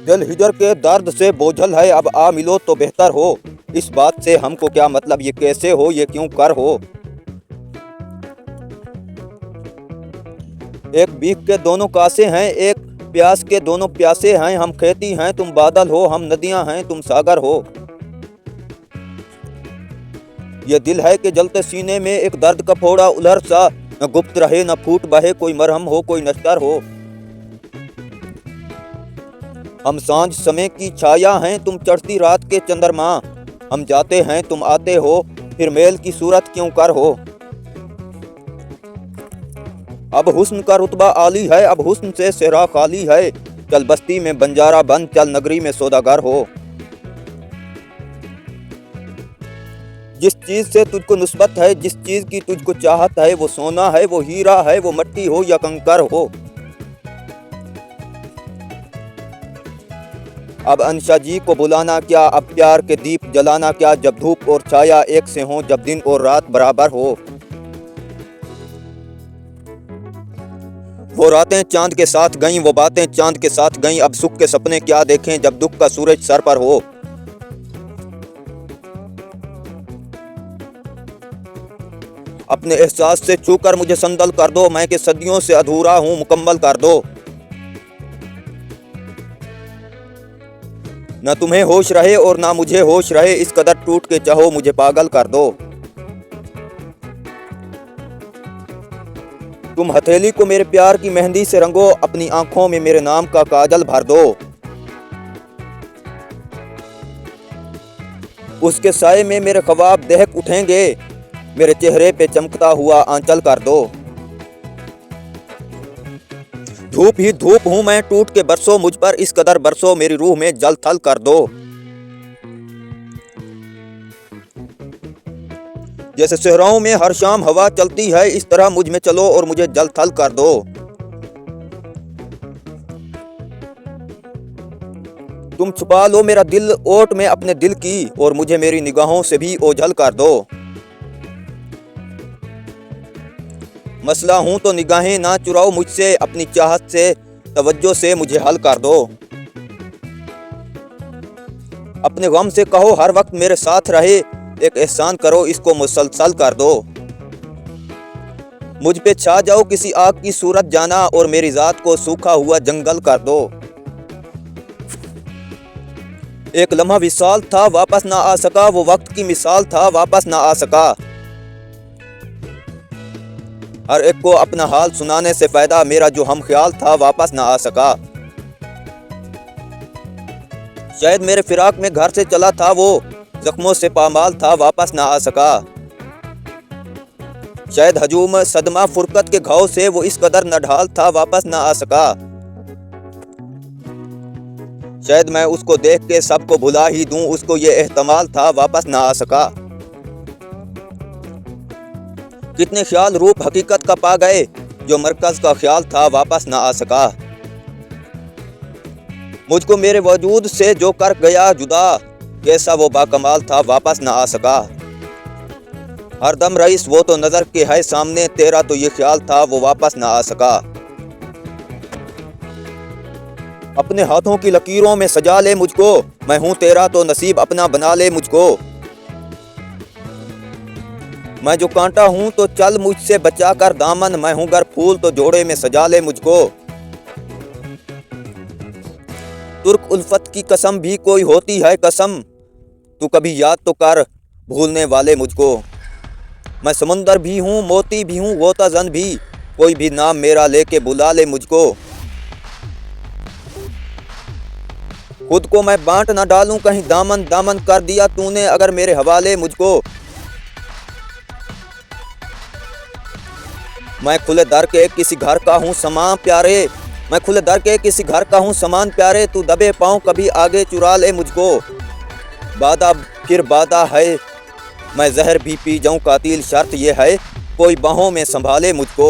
दिल हिजर के दर्द से बोझल है, अब आ मिलो तो बेहतर हो। इस बात से हमको क्या मतलब, ये कैसे हो, ये क्यों कर हो। एक भीख के दोनों कासे हैं, एक प्यास के दोनों प्यासे हैं। हम खेती हैं, तुम बादल हो, हम नदियां हैं, तुम सागर हो। ये दिल है कि जलते सीने में एक दर्द का फोड़ा उलर सा, न गुप्त रहे न फूट बहे, कोई मरहम हो कोई नश्तर हो। हम सांझ समय की छाया हैं, तुम चढ़ती रात के चंद्रमा। हम जाते हैं तुम आते हो, फिर मेल की सूरत क्यों कर हो। अब हुस्न का रुतबा आली है, अब हुस्न से सेहरा खाली है। चल बस्ती में बंजारा बन, चल नगरी में सौदागर हो। जिस चीज से तुझको निस्बत है, जिस चीज की तुझको चाहत है, वो सोना है, वो हीरा है, वो मट्टी हो या कंकर हो। अब अंशा जी को बुलाना क्या, अब प्यार के दीप जलाना क्या। जब धूप और छाया एक से हो, जब दिन और रात बराबर हो। वो रातें चांद के साथ गईं, वो बातें चांद के साथ गईं। अब सुख के सपने क्या देखें, जब दुख का सूरज सर पर हो। अपने एहसास से छूकर मुझे संदल कर दो, मैं कि सदियों से अधूरा हूं, मुकम्मल कर दो। न तुम्हें होश रहे और ना मुझे होश रहे, इस कदर टूट के चाहो मुझे पागल कर दो। तुम हथेली को मेरे प्यार की मेहंदी से रंगो, अपनी आंखों में मेरे नाम का काजल भर दो। उसके साए में मेरे ख्वाब दहक उठेंगे, मेरे चेहरे पे चमकता हुआ आंचल कर दो। धूप ही धूप हूं मैं, टूट के बरसो मुझ पर, इस कदर बरसो मेरी रूह में जल थल कर दो। जैसे सहराओं में हर शाम हवा चलती है, इस तरह मुझ में चलो और मुझे जल थल कर दो। तुम छुपा लो मेरा दिल ओट में अपने दिल की, और मुझे मेरी निगाहों से भी ओझल कर दो। मसला हूं तो निगाहें ना चुराओ मुझसे, अपनी चाहत से तवज्जो से मुझे हल कर दो। अपने गम से कहो हर वक्त मेरे साथ रहे, एक एहसान करो इसको मुसलसल कर दो। मुझ पे छा जाओ किसी आग की सूरत जाना, और मेरी जात को सूखा हुआ जंगल कर दो। एक लम्हा विसाल था वापस ना आ सका, वो वक्त की मिसाल था वापस ना आ सका। हर एक को अपना हाल सुनाने से फायदा, मेरा जो हम ख्याल था वापस ना आ सका। शायद मेरे फिराक में घर से चला था वो, जख्मों से पामाल था वापस ना आ सका। शायद हजूम सदमा फुरकत के घाव से वो इस कदर नढाल था वापस ना आ सका। शायद मैं उसको देख के सबको भुला ही दूं, उसको ये एहतमाल था वापस ना आ सका। कितने ख्याल रूप हकीकत का पा गए, जो मरकज का ख्याल था वापस ना आ सका। मुझको मेरे वजूद से जो कर गया जुदा, कैसा वो बाकमाल था वापस ना आ सका। हर दम रईस वो तो नजर के है सामने, तेरा तो ये ख्याल था वो वापस ना आ सका। अपने हाथों की लकीरों में सजा ले मुझको, मैं हूं तेरा तो नसीब अपना बना ले मुझको। मैं जो कांटा हूं तो चल मुझसे बचा कर दामन, मैं हूं गर फूल तो जोड़े में सजा ले मुझको। तुर्क उल्फत की कसम भी कोई होती है कसम, तू कभी याद तो कर भूलने वाले मुझको। मैं समंदर भी हूँ मोती भी हूँ गोता जन भी, कोई भी नाम मेरा लेके बुला ले मुझको। खुद को मैं बांट ना डालूं कहीं, दामन दामन कर दिया तूने अगर मेरे हवाले मुझको। मैं खुले दर के किसी घर का हूँ समान प्यारे, मैं खुले दर के किसी घर का हूँ समान प्यारे, तू दबे पाँव कभी आगे चुरा ले मुझको। वादा फिर वादा है, मैं जहर भी पी जाऊँ कातिल शर्त ये है, कोई बाहों में संभाले मुझको।